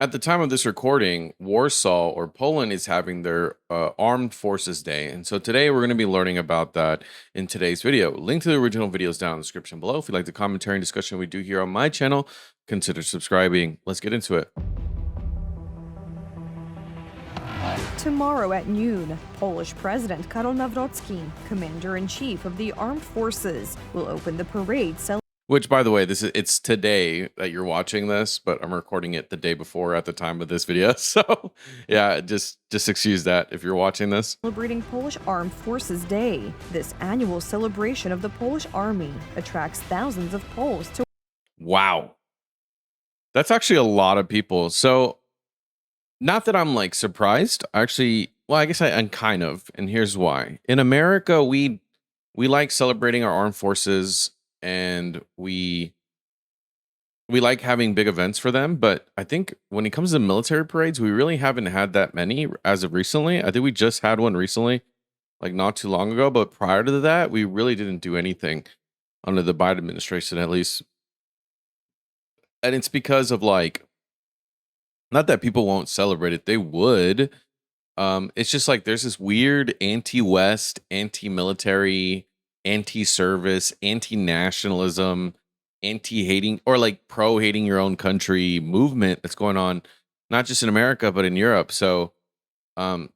At the time of this recording, Warsaw or Poland is having their Armed Forces Day. And so today we're going to be learning about that in today's video. Link to the original video is down in the description below. If you like the commentary and discussion we do here on my channel, consider subscribing. Let's get into it. Tomorrow at noon, Polish President Karol Nawrocki, Commander-in-Chief of the Armed Forces, will open the parade Which, by the way, it's today that you're watching this, but I'm recording it the day before at the time of this video. So, yeah, just excuse that if you're watching this. celebrating Polish Armed Forces Day. This annual celebration of the Polish Army attracts thousands of Poles to Wow. That's actually a lot of people. So, not that I'm like surprised. Actually, well, I guess I'm kind of, and here's why. In America, we like celebrating our armed forces and we like having big events for them, but I think when it comes to military parades, we really haven't had that many as of recently. I think we just had one recently, like not too long ago, but prior to that, we really didn't do anything under the Biden administration, at least. And it's because of like, not that people won't celebrate it, they would. It's just like there's this weird anti-West, anti-military, anti-service, anti-nationalism, anti-hating, or like pro-hating your own country movement that's going on, not just in America but in Europe. So,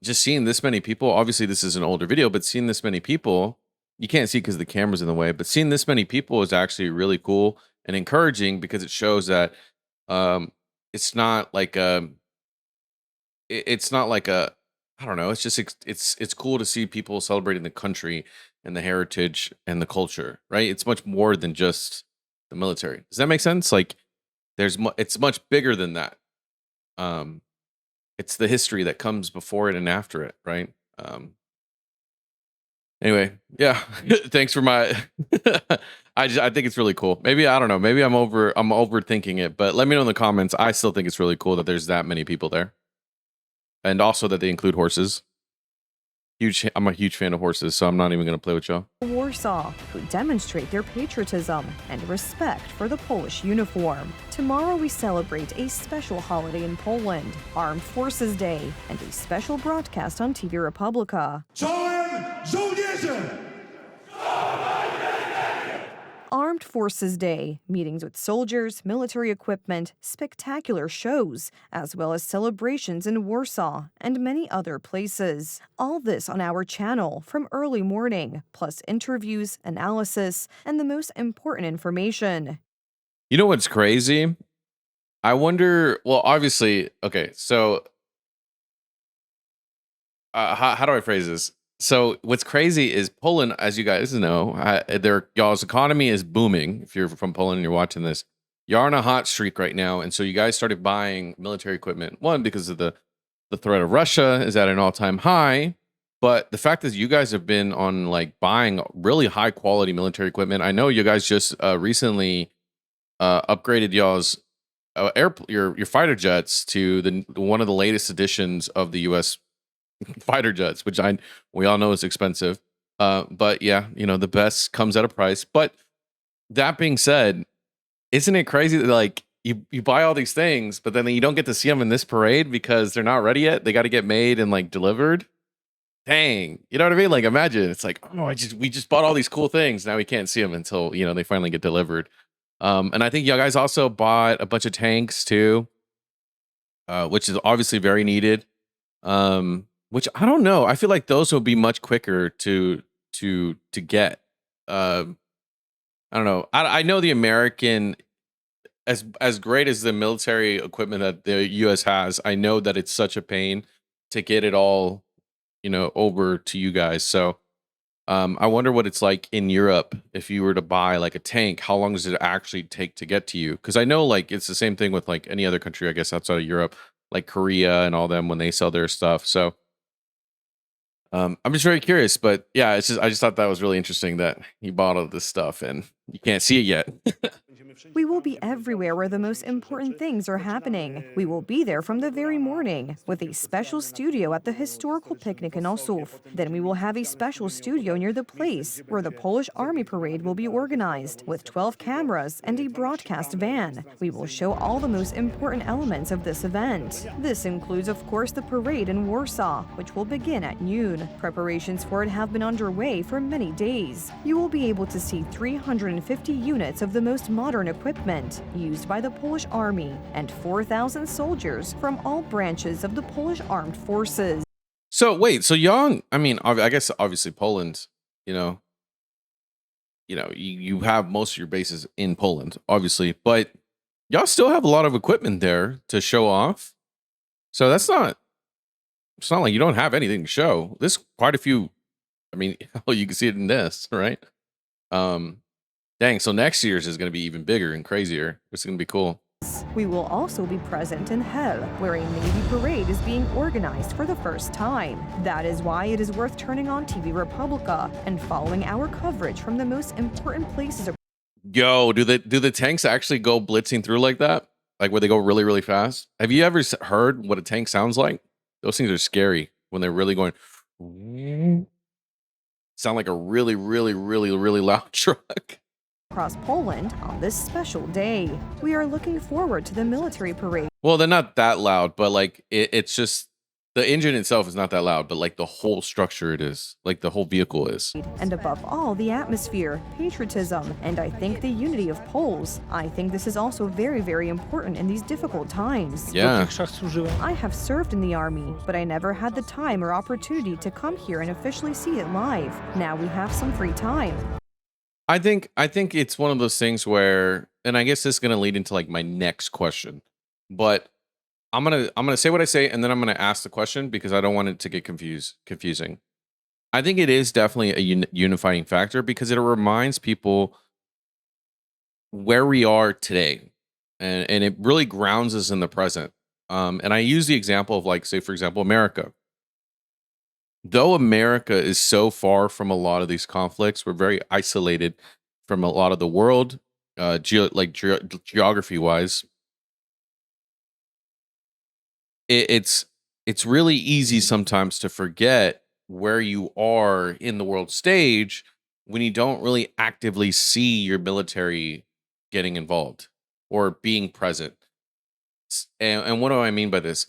just seeing this many people. Obviously, this is an older video, but seeing this many people, you can't see because the camera's in the way. But seeing this many people is actually really cool and encouraging because it shows that um, it's not like a it's not like a I don't know. It's just it's cool to see people celebrating the country and the heritage and the culture, right? It's much more than just the military. Does that make sense? Like it's much bigger than that. Um it's the history that comes before it and after it, right? Anyway, yeah. Thanks for my I think it's really cool. Maybe I don't know. Maybe I'm overthinking it, but let me know in the comments. I still think it's really cool that there's that many people there. And also that they include horses. I'm a huge fan of horses, so I'm not even going to play with y'all. Warsaw, who demonstrate their patriotism and respect for the Polish uniform. Tomorrow we celebrate a special holiday in Poland, Armed Forces Day, and a special broadcast on TV Republica. Czołem żołnierze! Armed Forces Day, meetings with soldiers, military equipment, spectacular shows, as well as celebrations in Warsaw and many other places. All this on our channel from early morning, plus interviews, analysis, and the most important information. You know what's crazy? I wonder, well, obviously, okay, so how do I phrase this? So what's crazy is Poland, as you guys know, y'all's economy is booming. If you're from Poland and you're watching this, you're on a hot streak right now, and so you guys started buying military equipment. One, because of the threat of Russia is at an all-time high, but the fact that you guys have been on like buying really high quality military equipment. I know you guys just recently upgraded y'all's your fighter jets to the one of the latest editions of the U.S. fighter jets, which we all know is expensive. But yeah, you know, the best comes at a price. But that being said, isn't it crazy that like you buy all these things, but then you don't get to see them in this parade because they're not ready yet? They got to get made and like delivered. Dang, you know what I mean? Like imagine it's like, oh, we just bought all these cool things. Now we can't see them until, you know, they finally get delivered. And I think you guys also bought a bunch of tanks too, which is obviously very needed. Which I don't know. I feel like those will be much quicker to get. I don't know. I know the American, as great as the military equipment that the U.S. has, I know that it's such a pain to get it all, you know, over to you guys. So, I wonder what it's like in Europe if you were to buy like a tank. How long does it actually take to get to you? Because I know like it's the same thing with like any other country, I guess, outside of Europe, like Korea and all them when they sell their stuff. So. I'm just very curious, but yeah, I just thought that was really interesting that he bought all this stuff and you can't see it yet. We will be everywhere where the most important things are happening. We will be there from the very morning with a special studio at the historical picnic in Osów. Then we will have a special studio near the place where the Polish Army Parade will be organized with 12 cameras and a broadcast van. We will show all the most important elements of this event. This includes, of course, the parade in Warsaw, which will begin at noon. Preparations for it have been underway for many days. You will be able to see 350 units of the most modern equipment used by the Polish Army and 4,000 soldiers from all branches of the Polish armed forces. So wait, so y'all, I mean, I guess obviously Poland, you know, you have most of your bases in Poland, obviously, but y'all still have a lot of equipment there to show off. So it's not like you don't have anything to show. There's quite a few. I mean, you can see it in this, right? Dang, so next year's is going to be even bigger and crazier. It's going to be cool. We will also be present in Hell, where a Navy parade is being organized for the first time. That is why it is worth turning on TV Republica and following our coverage from the most important places. Yo, do the tanks actually go blitzing through like that? Like where they go really, really fast? Have you ever heard what a tank sounds like? Those things are scary when they're really going. Sound like a really, really, really, really loud truck. Across Poland on this special day. We are looking forward to the military parade. Well, they're not that loud, but like it's just the engine itself is not that loud, but like the whole structure it is, like the whole vehicle is. And above all, the atmosphere, patriotism, and I think the unity of Poles. I think this is also very, very important in these difficult times. Yeah. I have served in the army, but I never had the time or opportunity to come here and officially see it live. Now we have some free time. I think it's one of those things where, and I guess this is gonna lead into like my next question, but I'm gonna say what I say, and then I'm gonna ask the question because I don't want it to get confusing. I think it is definitely a unifying factor because it reminds people where we are today, and it really grounds us in the present. And I use the example of like, say for example, America. Though America is so far from a lot of these conflicts, we're very isolated from a lot of the world, geography wise. It's really easy sometimes to forget where you are in the world stage when you don't really actively see your military getting involved or being present. And what do I mean by this?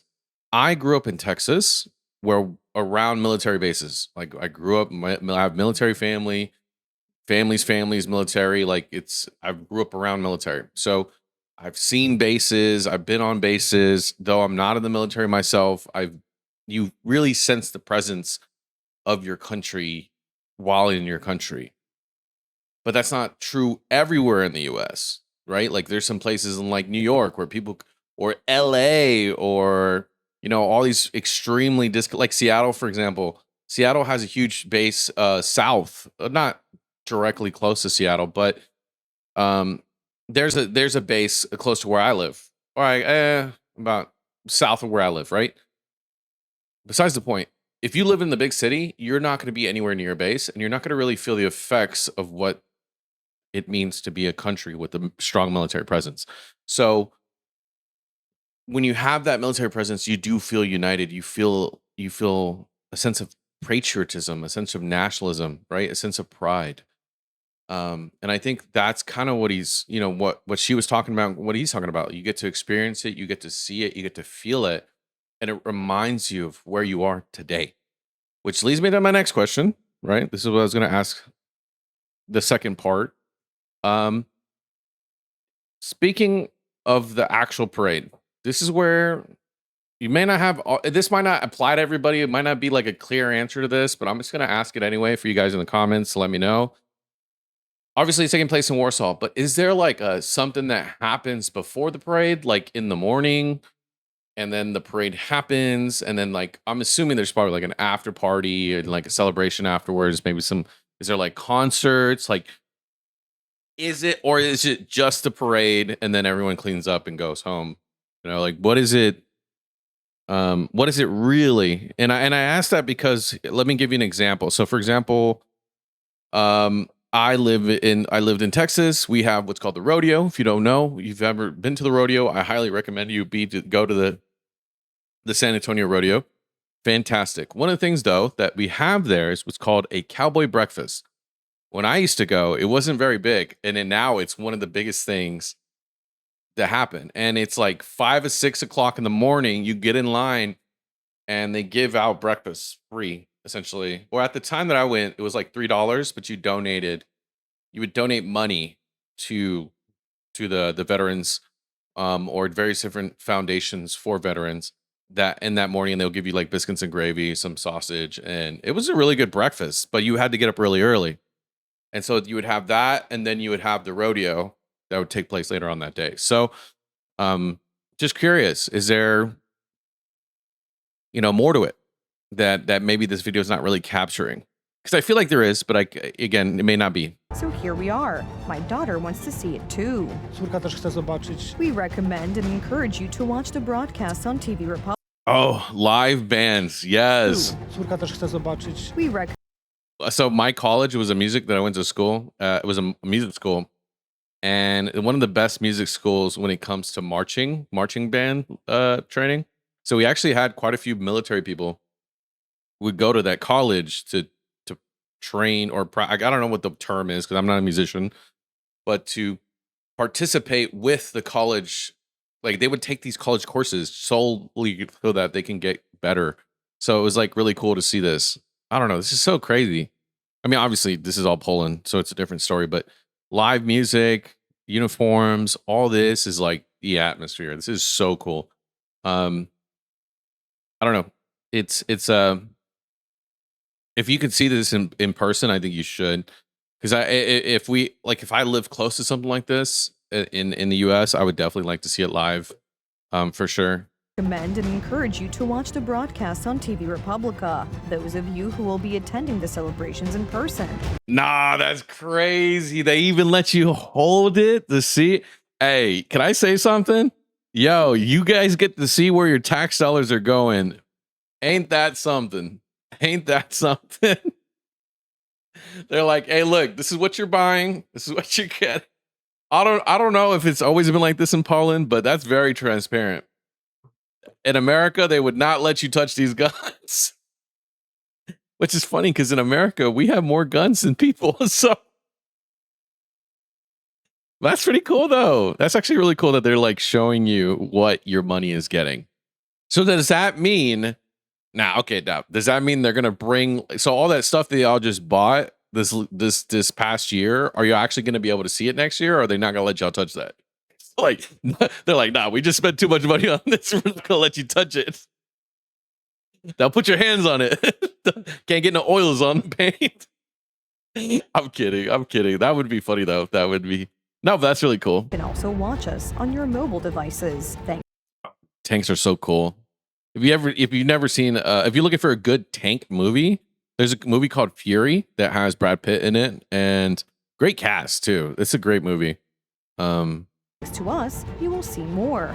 I grew up in Texas, where around military bases. Like I grew up, I have military families, military. Like I grew up around military. So I've seen bases, I've been on bases, though I'm not in the military myself. You really sense the presence of your country while in your country. But that's not true everywhere in the US, right? Like there's some places in like New York where people, or LA, or all these extremely like Seattle, for example. Seattle has a huge base south, not directly close to Seattle, but there's a base close to where I live. All right, about south of where I live, right? Besides the point, if you live in the big city, you're not going to be anywhere near a base, and you're not going to really feel the effects of what it means to be a country with a strong military presence. So when you have that military presence, you do feel united. You feel a sense of patriotism, a sense of nationalism, right? A sense of pride. And I think that's kind of what he's, what she was talking about, what he's talking about. You get to experience it, you get to see it, you get to feel it, and it reminds you of where you are today. Which leads me to my next question, right? This is what I was going to ask the second part. Speaking of the actual parade, this is where you may not have, this might not apply to everybody. It might not be like a clear answer to this, but I'm just going to ask it anyway for you guys in the comments to let me know. Obviously, it's taking place in Warsaw, but is there like something that happens before the parade, like in the morning, and then the parade happens, and then like I'm assuming there's probably like an after party and like a celebration afterwards, maybe is there like concerts, like is it just the parade and then everyone cleans up and goes home? Like what is it really? And I asked that because let me give you an example. So for example, I lived in Texas. We have what's called the rodeo. If you don't know, you've ever been to the rodeo, I highly recommend you go to the San Antonio rodeo. Fantastic. One of the things though that we have there is what's called a cowboy breakfast. When I used to go, it wasn't very big, and then now it's one of the biggest things to happen. And it's like 5 or 6 o'clock in the morning. You get in line, and they give out breakfast free, essentially. Or at the time that I went, it was like $3, but you would donate money to the veterans, or various different foundations for veterans. That in that morning, they'll give you like biscuits and gravy, some sausage, and it was a really good breakfast. But you had to get up really early. And so you would have that, and then you would have the rodeo that would take place later on that day. So, just curious, is there, more to it that maybe this video is not really capturing? Because I feel like there is, but again, it may not be. So here we are. My daughter wants to see it too. Córka też chce zobaczyć. We recommend and encourage you to watch the broadcast on TV Republic. Oh, live bands, yes. Córka też chce zobaczyć. We recommend. So my college was a music that I went to school. It was a music school, and one of the best music schools when it comes to marching band training. So we actually had quite a few military people would go to that college to train or I don't know what the term is because I'm not a musician, but to participate with the college. Like they would take these college courses solely so that they can get better. So it was like really cool to see this. I don't know. This is so crazy. I mean, obviously this is all Poland, so it's a different story, but live music, uniforms, all this is like the atmosphere. This is so cool. I don't know. It's if you could see this in person, I think you should. Because if I live close to something like this in the US, I would definitely like to see it live. For sure. Recommend and encourage you to watch the broadcast on TV Republica. Those of you who will be attending the celebrations in person. Nah, that's crazy. They even let you hold it to see. Hey, can I say something? Yo, you guys get to see where your tax dollars are going. Ain't that something? Ain't that something? They're like, hey, look, this is what you're buying. This is what you get. I don't know if it's always been like this in Poland, but that's very transparent. In America, they would not let you touch these guns. Which is funny because in America, we have more guns than people. So that's pretty cool, though. That's actually really cool that they're like showing you what your money is getting. So does that mean now, does that mean they're gonna bring so all that stuff that y'all just bought this past year? Are you actually gonna be able to see it next year, or are they not gonna let y'all touch that? Like they're like, nah, we just spent too much money on this. We're not gonna let you touch it. Now put your hands on it. Can't get no oils on the paint. I'm kidding. That would be funny though. That would be no, but that's really cool. You can also watch us on your mobile devices. Tanks are so cool. If you've never seen, if you're looking for a good tank movie, there's a movie called Fury that has Brad Pitt in it and great cast too. It's a great movie. Thanks to us, you will see more.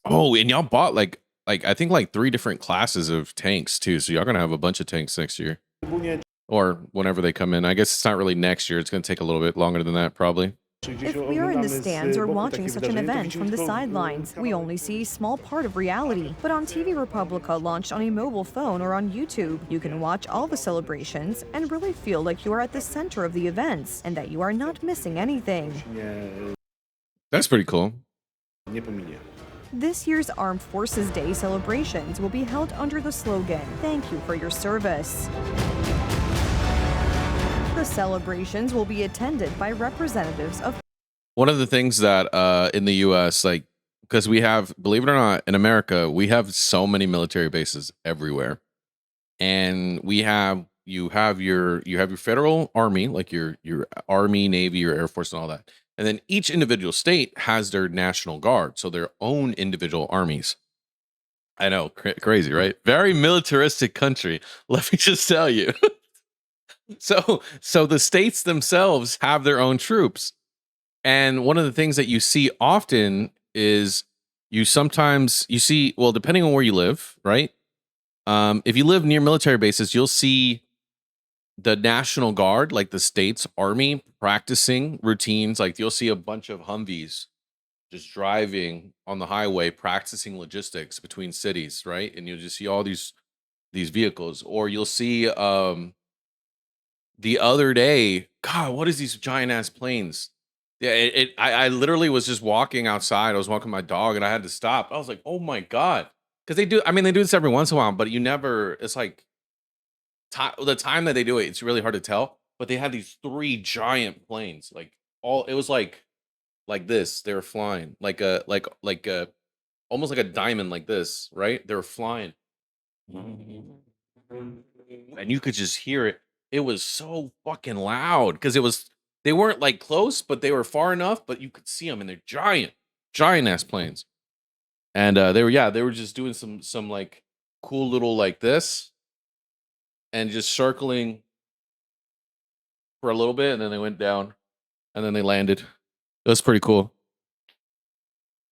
Oh, and y'all bought like I think like 3 different classes of tanks too. So y'all gonna have a bunch of tanks next year, or whenever they come in. I guess it's not really next year. It's gonna take a little bit longer than that, probably. If we are in the stands or watching such an event from the sidelines, we only see a small part of reality. But on TV Republica, launched on a mobile phone or on YouTube, you can watch all the celebrations and really feel like you are at the center of the events and that you are not missing anything. That's pretty cool. This year's Armed Forces Day celebrations will be held under the slogan, "Thank you for your service." The celebrations will be attended by representatives of. One of the things that in the US, like, because we have, believe it or not, in America, we have so many military bases everywhere. And you have your federal army, like your army, navy, your air force, and all that. And then each individual state has their national guard, so their own individual armies. I know, crazy, right? Very militaristic country. Let me just tell you. So the states themselves have their own troops. And one of the things that you see often is you see, well, depending on where you live, right? If you live near military bases, you'll see the National Guard, like the state's army, practicing routines. Like you'll see a bunch of Humvees just driving on the highway, practicing logistics between cities, right? And you'll just see all these vehicles, or you'll see the other day, God, what is these giant ass planes? Yeah, I literally was just walking outside. I was walking my dog, and I had to stop. I was like, oh my God, because they do. I mean, they do this every once in a while, but you never. It's like the time that they do it, it's really hard to tell. But they had these three giant planes, like all. It was like this. They were flying like a almost like a diamond, like this, right? They were flying, and you could just hear it. It was so fucking loud because they weren't like close, but they were far enough, but you could see them, and they're giant ass planes. And they were just doing some like cool little like this and just circling for a little bit, and then they went down, and then they landed. It was pretty cool.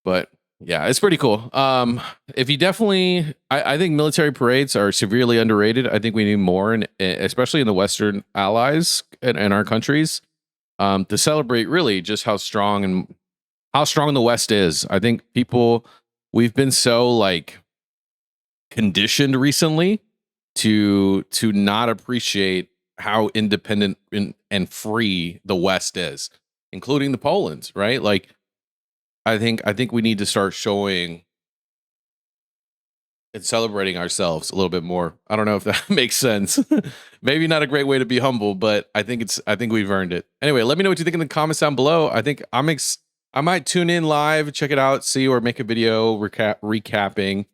But yeah, it's pretty cool. If you definitely, I think military parades are severely underrated. I think we need more, and especially in the Western allies and our countries, to celebrate really just how strong the West is. I think we've been so like conditioned recently to not appreciate how independent and free the West is, including the Poland's, right? Like I think we need to start showing and celebrating ourselves a little bit more. I don't know if that makes sense. Maybe not a great way to be humble, but I think we've earned it. Anyway, let me know what you think in the comments down below. I think I might tune in live, check it out, see, or make a video recapping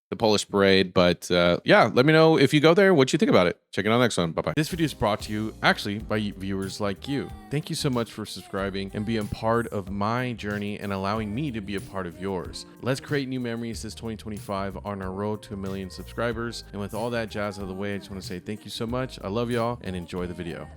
the Polish parade. But yeah, let me know if you go there, what you think about it. Check it out next one. Bye-bye. This video is brought to you actually by viewers like you. Thank you so much for subscribing and being part of my journey and allowing me to be a part of yours. Let's create new memories this 2025 on our road to 1 million subscribers. And with all that jazz out of the way, I just want to say thank you so much. I love y'all and enjoy the video.